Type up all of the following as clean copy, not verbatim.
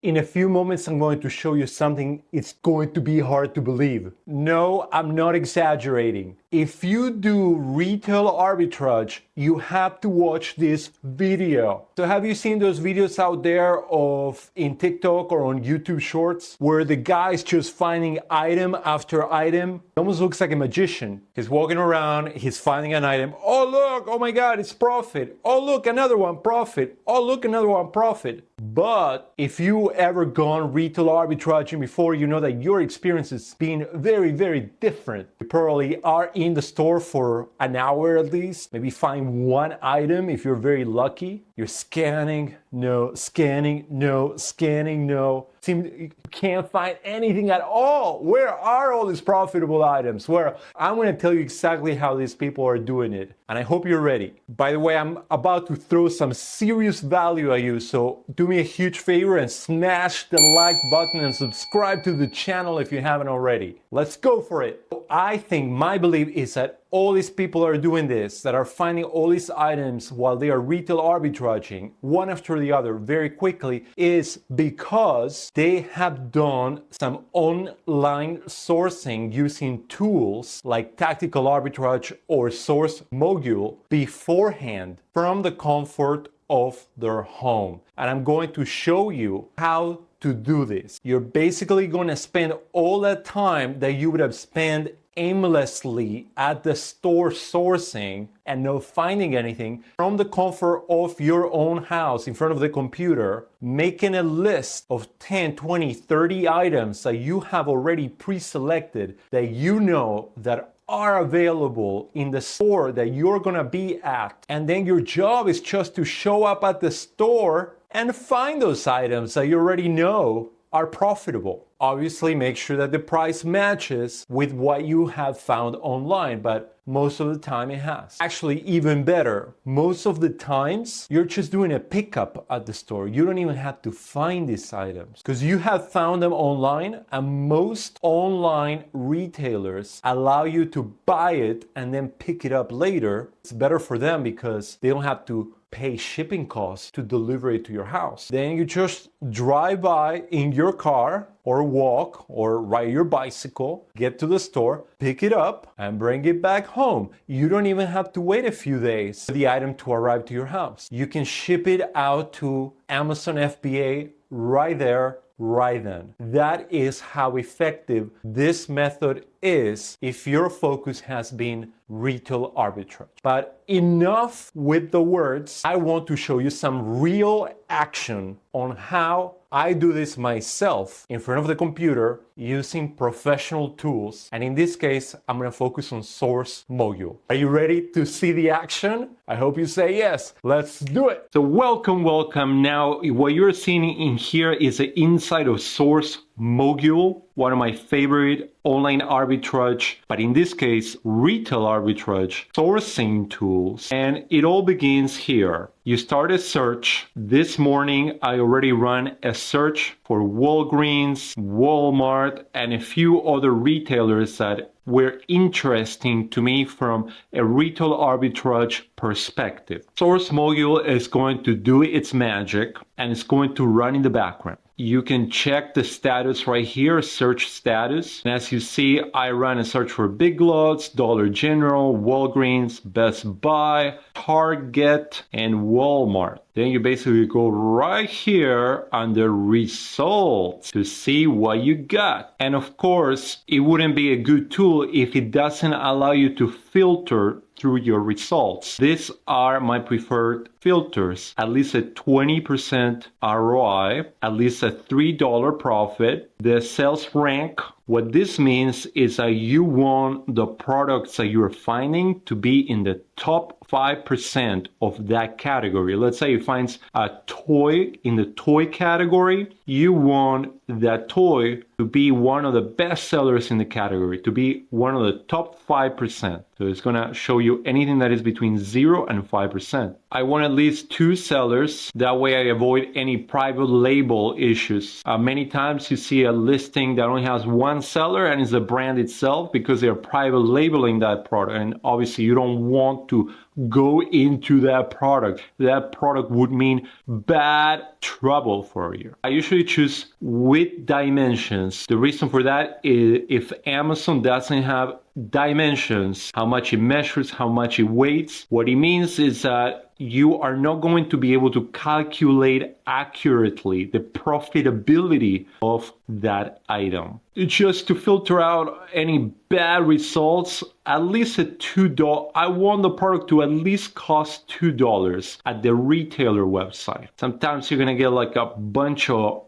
In a few moments, I'm going to show you something it's going to be hard to believe. No, I'm not exaggerating. If you do retail arbitrage, you have to watch this video. So have you seen those videos out there of in TikTok or on YouTube Shorts where the guy's just finding item after item? It almost looks like a magician. He's walking around, he's finding an item. Oh look, oh my God, it's profit. Oh look, another one, profit. Oh look, another one, profit. But if you ever gone retail arbitraging before, you know that your experience has been very, very different. You probably are in the store for an hour at least, maybe find one item if you're very lucky. You're scanning, no, scanning, no, scanning, no. You can't find anything at all. Where are all these profitable items? Where I'm going to tell you exactly how these people are doing it. And I hope you're ready. By the way, I'm about to throw some serious value at you. So do me a huge favor and smash the like button and subscribe to the channel if you haven't already. Let's go for it. I think my belief is that all these people are doing this, that are finding all these items while they are retail arbitraging, one after the other very quickly, is because they have done some online sourcing using tools like tactical arbitrage or source Mogul beforehand from the comfort of their home. And I'm going to show you how to do this. You're basically going to spend all that time that you would have spent aimlessly at the store sourcing and not finding anything from the comfort of your own house in front of the computer, making a list of 10, 20, 30 items that you have already pre-selected that you know that are available in the store that you're gonna be at. And then your job is just to show up at the store and find those items that you already know are profitable. Obviously, make sure that the price matches with what you have found online, but most of the time it has. Actually, even better, most of the times you're just doing a pickup at the store. You don't even have to find these items because you have found them online, and most online retailers allow you to buy it and then pick it up later. It's better for them because they don't have to pay shipping costs to deliver it to your house. Then you just drive by in your car or walk or ride your bicycle, get to the store, pick it up and bring it back home. You don't even have to wait a few days for the item to arrive to your house. You can ship it out to Amazon FBA right there, right then. That is how effective this method is if your focus has been retail arbitrage. But enough with the words. I want to show you some real action on how I do this myself in front of the computer using professional tools. And in this case, I'm going to focus on Source Mogul. Are you ready to see the action? I hope you say yes. Let's do it. So welcome. Now, what you're seeing in here is the inside of Source Mogul, one of my favorite online arbitrage, but in this case, retail arbitrage sourcing tools. And it all begins here. You start a search. This morning, I already ran a search for Walgreens, Walmart, and a few other retailers that were interesting to me from a retail arbitrage perspective. Source Mogul is going to do its magic and it's going to run in the background. You can check the status right here, search status. And as you see, I ran a search for Big Lots, Dollar General, Walgreens, Best Buy, Target, and Walmart. Then you basically go right here under results to see what you got. And of course, it wouldn't be a good tool if it doesn't allow you to filter through your results. These are my preferred filters. At least a 20% ROI, at least a $3 profit, the sales rank. What this means is that you want the products that you're finding to be in the top 5% of that category. Let's say you find a toy in the toy category. You want that toy to be one of the best sellers in the category, to be one of the top 5%. So it's going to show you anything that is between 0 and 5%. I want at least 2 sellers. That way I avoid any private label issues. Many times you see a listing that only has 1 seller and it's the brand itself because they're private labeling that product. And obviously you don't want to go into that product. That product would mean bad trouble for you. I usually choose with dimensions. The reason for that is if Amazon doesn't have dimensions, how much it measures, how much it weighs, what it means is that you are not going to be able to calculate accurately the profitability of that item. Just to filter out any bad results, at least at $2, I want the product to at least cost $2 at the retailer website. Sometimes you're gonna get like a bunch of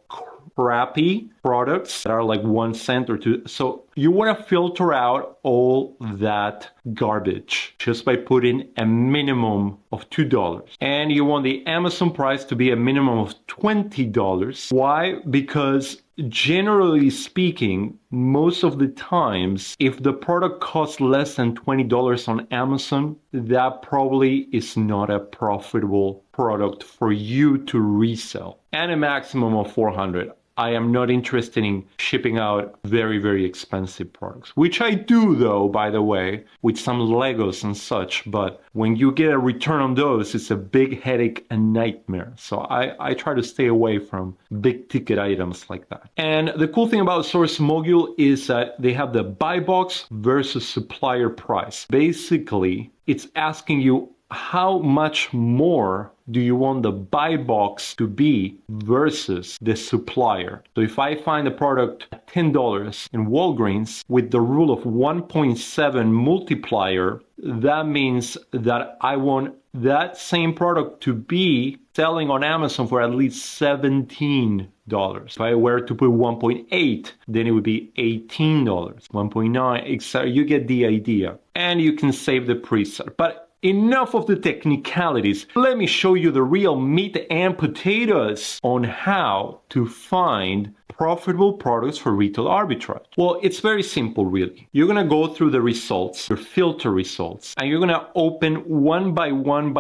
crappy products that are like 1 cent or 2. So you want to filter out all that garbage just by putting a minimum of $2. And you want the Amazon price to be a minimum of $20. Why? Because generally speaking, most of the times, if the product costs less than $20 on Amazon, that probably is not a profitable product for you to resell. And a maximum of $400. I am not interested in shipping out very, very expensive products, which I do though, by the way, with some Legos and such. But when you get a return on those, it's a big headache and nightmare. So I try to stay away from big ticket items like that. And the cool thing about Source Mogul is that they have the buy box versus supplier price. Basically, it's asking you how much more do you want the buy box to be versus the supplier. So if I find a product at $10 in Walgreens with the rule of 1.7 multiplier, that means that I want that same product to be selling on Amazon for at least $17. If I were to put 1.8, then it would be $18, 1.9, etc. You get the idea. And you can save the preset. But enough of the technicalities. Let me show you the real meat and potatoes on how to find profitable products for retail arbitrage. Well, it's very simple, really. You're going to go through the results, your filter results, and you're going to open one by one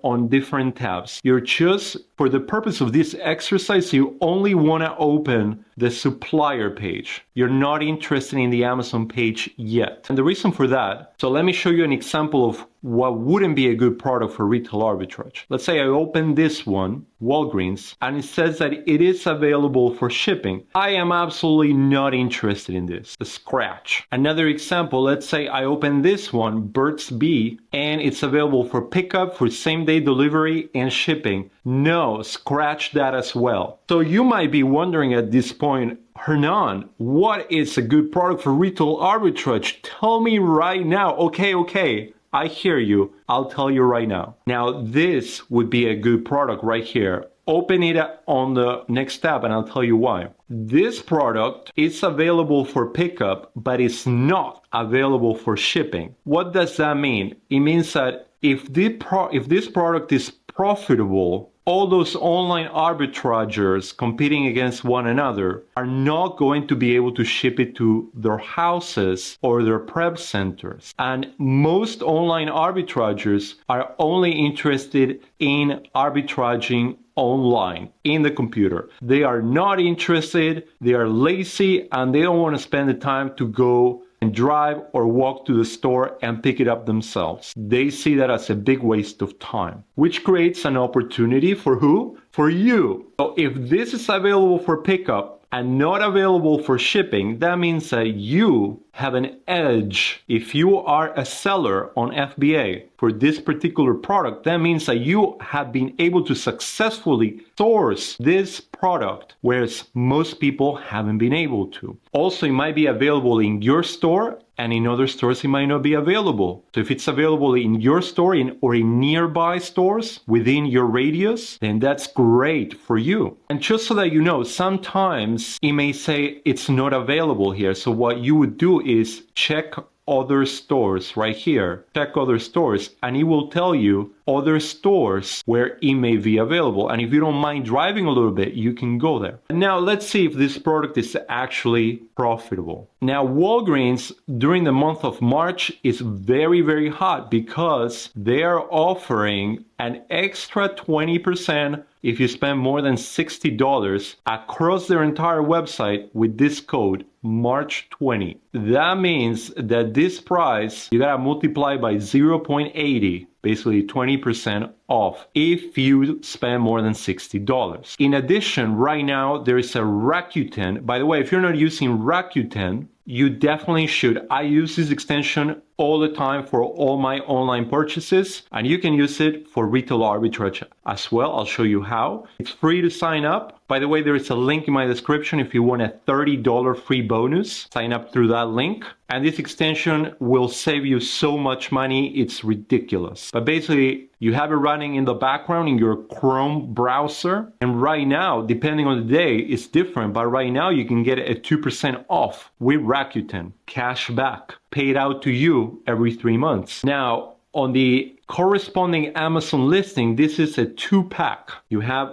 on different tabs. You're just, for the purpose of this exercise, you only want to open the supplier page. You're not interested in the Amazon page yet. And the reason for that, so let me show you an example of what wouldn't be a good product for retail arbitrage. Let's say I open this one, Walgreens, and it says that it is available for shipping. I am absolutely not interested in this. Scratch. Another example, let's say I open this one, Burt's Bee, and it's available for pickup, for same-day delivery, and shipping. No, scratch that as well. So you might be wondering at this point, Hernan, what is a good product for retail arbitrage? Tell me right now. Okay. I hear you. I'll tell you right now. Now, this would be a good product right here. Open it on the next tab and I'll tell you why. This product is available for pickup, but it's not available for shipping. What does that mean? It means that if this product is profitable, all those online arbitragers competing against one another are not going to be able to ship it to their houses or their prep centers. And most online arbitragers are only interested in arbitraging online in the computer. They are not interested, they are lazy, and they don't want to spend the time to go and drive or walk to the store and pick it up themselves. They see that as a big waste of time, which creates an opportunity for who? For you. So if this is available for pickup and not available for shipping, that means that you have an edge. If you are a seller on FBA for this particular product, that means that you have been able to successfully source this product, whereas most people haven't been able to. Also, it might be available in your store, and in other stores it might not be available. So if it's available in your store or in nearby stores within your radius, then that's great for you. And just so that you know, sometimes it may say it's not available here. So what you would do is check other stores right here. Check other stores and it will tell you other stores where it may be available. And if you don't mind driving a little bit, you can go there. Now let's see if this product is actually profitable. Now Walgreens during the month of March is very, very hot because they are offering an extra 20% if you spend more than $60 across their entire website with this code March20. That means that this price, you gotta multiply by 0.80, basically 20% off if you spend more than $60. In addition, right now there is a Rakuten. By the way, if you're not using Rakuten, you definitely should. I use this extension all the time for all my online purchases, and you can use it for Retail Arbitrage as well. I'll show you how. It's free to sign up. By the way, there is a link in my description if you want a $30 free bonus. Sign up through that link. And this extension will save you so much money, it's ridiculous. But basically, you have it running in the background in your Chrome browser. And right now, depending on the day, it's different. But right now, you can get a 2% off with Rakuten, cash back, paid out to you every 3 months. Now, on the corresponding Amazon listing, this is a 2-pack.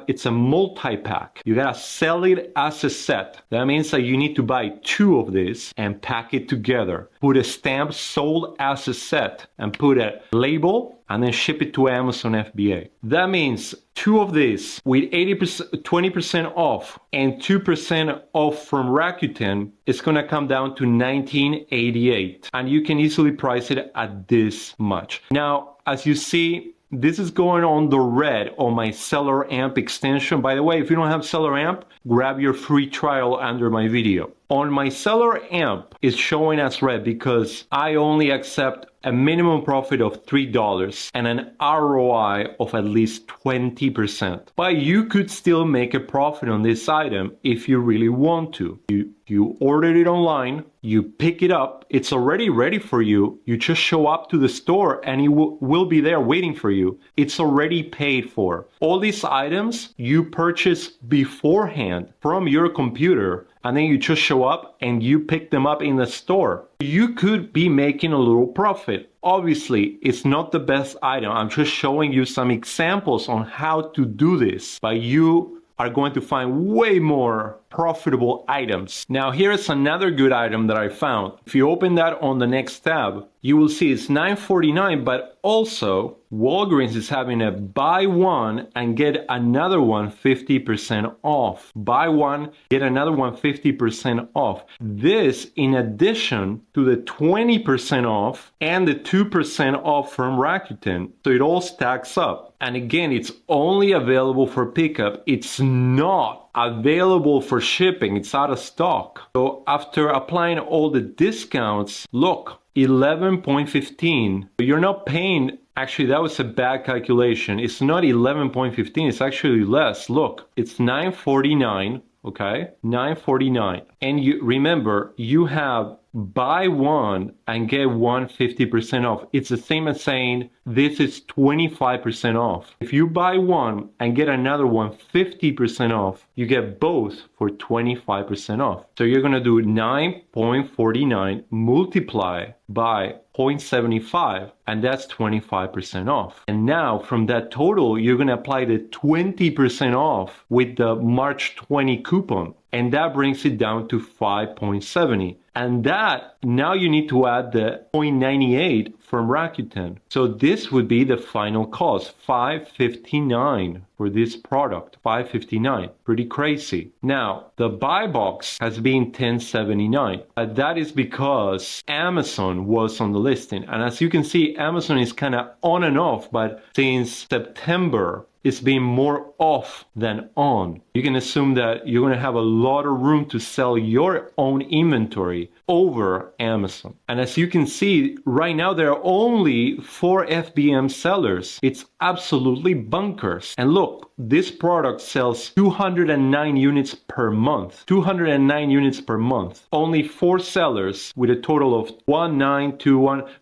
It's a multi-pack. You gotta sell it as a set. That means that you need to buy 2 of these and pack it together. Put a stamp sold as a set and put a label and then ship it to Amazon FBA. That means 2 of these with 20% off and 2% off from Rakuten is gonna come down to $19.88. And you can easily price it at this much. Now, as you see, this is going on the red on my Seller Amp extension. By the way, if you don't have Seller Amp, grab your free trial under my video. On my Seller Amp, it's showing as red because I only accept a minimum profit of $3 and an ROI of at least 20%. But you could still make a profit on this item if you really want to. You ordered it online, you pick it up, it's already ready for you. You just show up to the store and it will be there waiting for you. It's already paid for. All these items you purchase beforehand from your computer, and then you just show up and you pick them up in the store. You could be making a little profit. Obviously, it's not the best item. I'm just showing you some examples on how to do this, but you are going to find way more profitable items. Now, here's another good item that I found. If you open that on the next tab, you will see it's $9.49, but also Walgreens is having a buy one and get another one 50% off. Buy one, get another one 50% off. This in addition to the 20% off and the 2% off from Rakuten. So it all stacks up. And again, it's only available for pickup. It's not available for shipping. It's out of stock. So after applying all the discounts, look, 11.15. You're not paying. Actually, that was a bad calculation. It's not 11.15. It's actually less. Look, it's $9.49. Okay, $9.49. And you remember, you have buy one and get one 50% off. It's the same as saying this is 25% off. If you buy one and get another one 50% off, you get both for 25% off. So you're gonna do 9.49 multiply by 0.75, and that's 25% off. And now from that total, you're gonna apply the 20% off with the March 20 coupon. And that brings it down to 5.70. And that, now you need to add the 0.98 from Rakuten. So this would be the final cost, $5.59 for this product, $5.59. Pretty crazy. Now, the buy box has been $10.79. That is because Amazon was on the listing. And as you can see, Amazon is kind of on and off, but since September, it's been more off than on. You can assume that you're going to have a lot of room to sell your own inventory over Amazon. And as you can see, right now there are only 4 FBM sellers. It's absolutely bonkers. And look, this product sells 209 units per month. 209 units per month. Only 4 sellers with a total of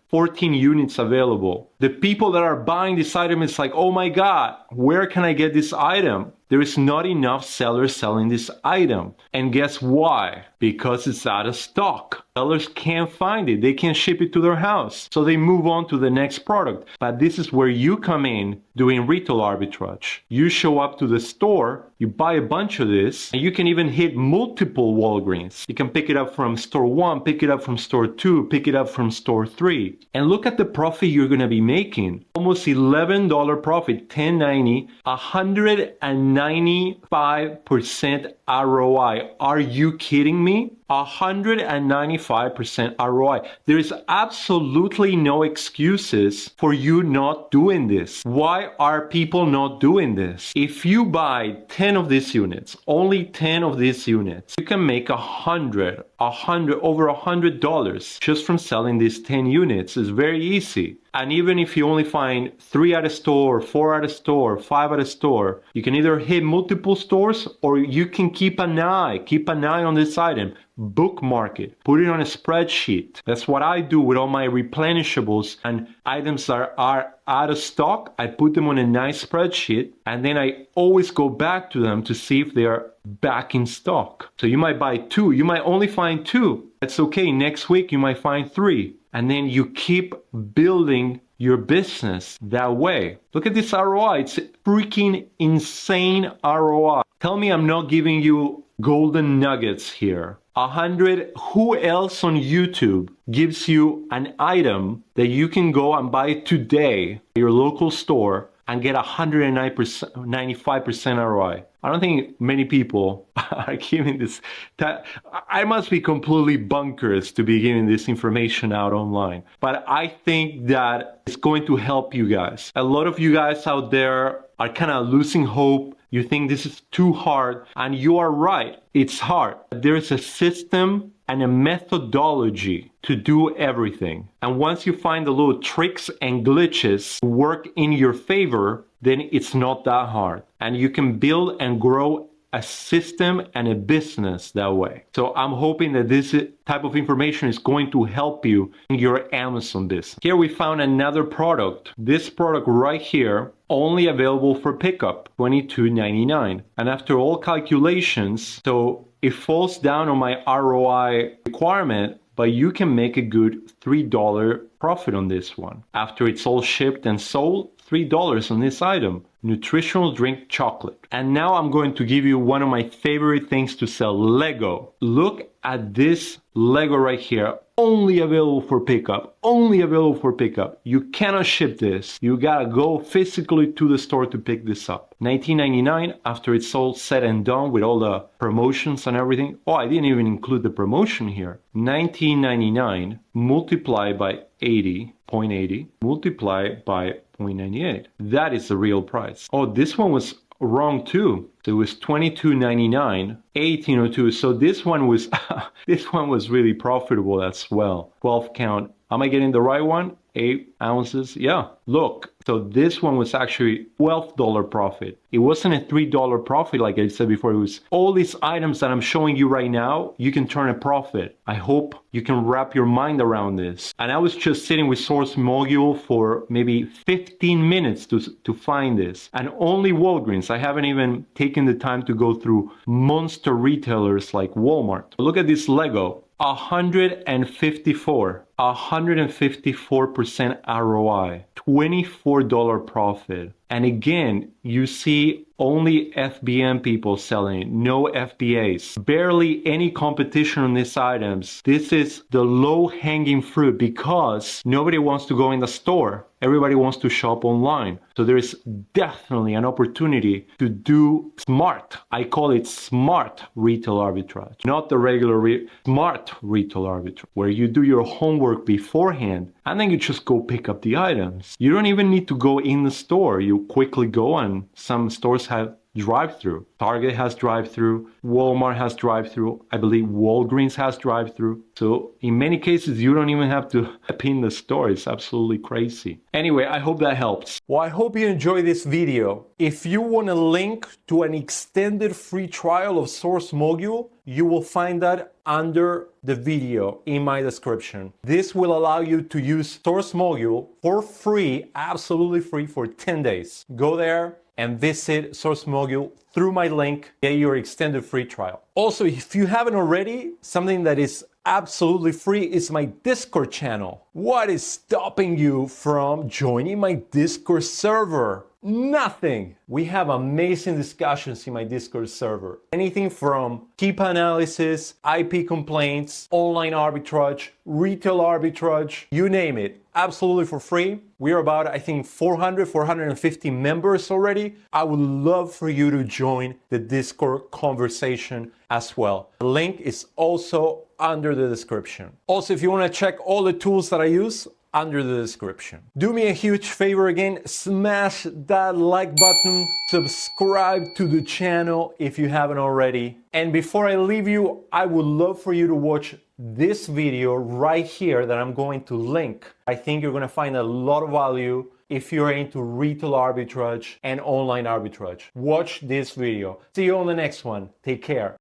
14 units available. The people that are buying this item is like, oh my God, where can I get this item? There is not enough sellers selling this item. And guess why? Because it's out of stock. Sellers can't find it. They can't ship it to their house. So they move on to the next product. But this is where you come in doing retail arbitrage. You show up to the store You buy a bunch of this, and you can even hit multiple Walgreens. You can pick it up from store 1, pick it up from store 2, pick it up from store 3. And look at the profit you're going to be making. Almost $11 profit, $10.90, 195% ROI. Are you kidding me? 195% ROI. There is absolutely no excuses for you not doing this. Why are people not doing this? If you buy 10 of these units, only 10 of these units, you can make over $100 just from selling these 10 units. It's very easy. And even if you only find 3 at a store, 4 at a store, 5 at a store, you can either hit multiple stores or you can keep an eye on this item, bookmark it, put it on a spreadsheet. That's what I do with all my replenishables and items that are out of stock. I put them on a nice spreadsheet and then I always go back to them to see if they are back in stock. So you might buy 2, you might only find 2. That's okay. Next week you might find 3. And then you keep building your business that way. Look at this ROI. It's freaking insane ROI. Tell me I'm not giving you golden nuggets here. 100, who else on YouTube gives you an item that you can go and buy today at your local store and get 195% ROI? I don't think many people are giving this. I must be completely bonkers to be giving this information out online. But I think that it's going to help you guys. A lot of you guys out there are kind of losing hope. You think this is too hard, and you are right. It's hard. There's a system and a methodology to do everything. And once you find the little tricks and glitches work in your favor, then it's not that hard. And you can build and grow a system and a business that way. So I'm hoping that this type of information is going to help you in your Amazon business. Here we found another product. This product right here, only available for pickup, $22.99. And after all calculations, so it falls down on my ROI requirement, but you can make a good $3 profit on this one. After it's all shipped and sold, $3 on this item. Nutritional drink chocolate. And now I'm going to give you one of my favorite things to sell, Lego. Look at this Lego right here. Only available for pickup. Only available for pickup. You cannot ship this. You gotta go physically to the store to pick this up. $19.99 after it's all said and done with all the promotions and everything. Oh, I didn't even include the promotion here. $19.99 multiplied by 0.80 multiplied by 0.98. That is the real price. Oh, this one was wrong too. So it was $22.99, $18.02. So this one was this one was really profitable as well. 12 count. Am I getting the right one? 8 ounces. Yeah. Look. So this one was actually $12 profit. It wasn't a $3 profit like I said before. It was all these items that I'm showing you right now. You can turn a profit. I hope you can wrap your mind around this. And I was just sitting with Source Mogul for maybe 15 minutes to find this. And only Walgreens. I haven't even taken the time to go through monster retailers like Walmart. Look at this Lego. 154% ROI, $24 profit. And again, you see only FBM people selling it, no FBAs. Barely any competition on these items. This is the low-hanging fruit because nobody wants to go in the store. Everybody wants to shop online. So there is definitely an opportunity to do smart. I call it smart retail arbitrage, not the regular smart retail arbitrage, where you do your homework beforehand and then you just go pick up the items. You don't even need to go in the store. You quickly go, and some stores have drive-through. Target has drive-through. Walmart has drive-through. I believe Walgreens has drive-through. So in many cases, you don't even have to pin the store. It's absolutely crazy. Anyway, I hope that helps. Well, I hope you enjoyed this video. If you want a link to an extended free trial of Source Mogul, you will find that under the video in my description. This will allow you to use Source Mogul for free, absolutely free, for 10 days. Go there and visit Source Mogul through my link, get your extended free trial. Also, if you haven't already, something that is absolutely free is my Discord channel. What is stopping you from joining my Discord server? Nothing. We have amazing discussions in my Discord server. Anything from keep analysis, IP complaints, online arbitrage, retail arbitrage, you name it. Absolutely for free. We are about, I think, 450 members already. I would love for you to join the Discord conversation as well. The link is also under the description. Also, if you want to check all the tools that I use, under the description. Do me a huge favor again, smash that like button, subscribe to the channel if you haven't already. And before I leave you, I would love for you to watch this video right here that I'm going to link. I think you're going to find a lot of value if you're into retail arbitrage and online arbitrage. Watch this video. See you on the next one. Take care.